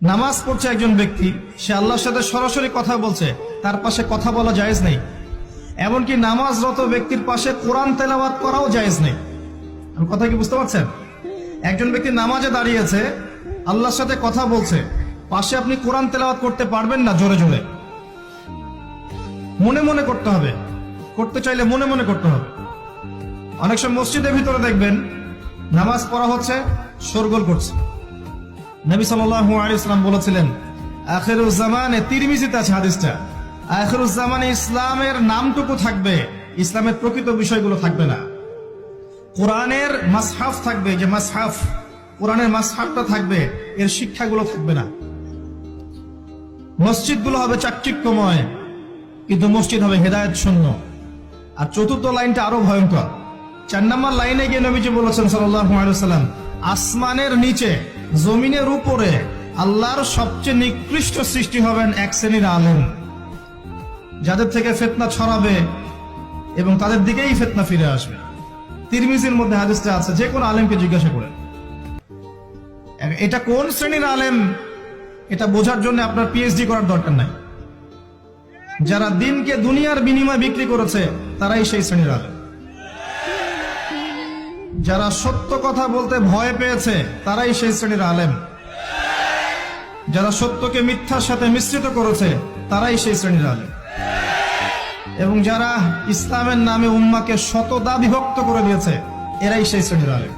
নামাজ পড়ছে একজন ব্যক্তি, সে আল্লাহর সাথে সরাসরি কথা বলছে, তার পাশে কথা বলা জায়েজ নেই। এমনকি নামাজরত ব্যক্তির পাশে কোরআন তেলাওয়াত করাও জায়েজ নেই। কথা কি বুঝতে পারছেন? একজন ব্যক্তি নামাজে দাঁড়িয়েছে, আল্লাহর সাথে কথা বলছে, পাশে আপনি কোরআন তেলাওয়াত করতে পারবেন না জোরে জোরে। মনে মনে করতে হবে, করতে চাইলে মনে মনে করতে হবে। অনেক সময় মসজিদের ভিতরে দেখবেন নামাজ পড়া হচ্ছে, শোরগোল করছে। নবী সাল্লাল্লাহু আলাইহি ওয়াসাল্লাম বলেছিলেন, আখিরুজ জামানে, তিরমিজিতে আছে হাদিসটা, আখিরুজ জামানে ইসলামের নামটুকু থাকবে, ইসলামের প্রকৃত বিষয়গুলো থাকবে না। কোরআনের মাসহাফ থাকবে, যে মাসহাফ, কোরআনের মাসহাফটা থাকবে, এর শিক্ষাগুলো থাকবে না। মসজিদগুলো হবে চাকচিক্যময়, কিন্তু মসজিদ হবে হেদায়েত শূন্য। আর চতুর্থ লাইনটা আরো ভয়ঙ্কর। 4 নম্বর লাইনে গিয়ে নবীজি বলেছেন সাল্লাল্লাহু আলাইহি ওয়াসাল্লাম, আসমানের নিচে জমিনের উপরে আল্লাহর সবচেয়ে নিকৃষ্ট সৃষ্টি হবেন এক শ্রেণীর আলেম, যাদের থেকে ফিতনা ছড়াবে এবং তাদের দিকেই ফিতনা ফিরে আসবে। তিরমিজির মধ্যে হাদিসটা আছে, যে কোন আলেমকে জিজ্ঞাসা করেন এটা কোন শ্রেণীর আলেম, এটা বোঝার জন্য আপনার পিএইচডি করার দরকার নাই। যারা দিনকে দুনিয়ার বিনিময়ে বিক্রি করেছে, তারাই সেই শ্রেণীর আলেম। যারা সত্য কথা বলতে ভয় পেয়েছে, তারাই সেই শ্রেণীর আলেম। যারা সত্যকে মিথ্যার সাথে মিশ্রিত করেছে, তারাই সেই শ্রেণীর আলেম। এবং যারা ইসলামের নামে উম্মাকে শতদা বিভক্ত করে দিয়েছে, এরাই সেই শ্রেণীর আলেম।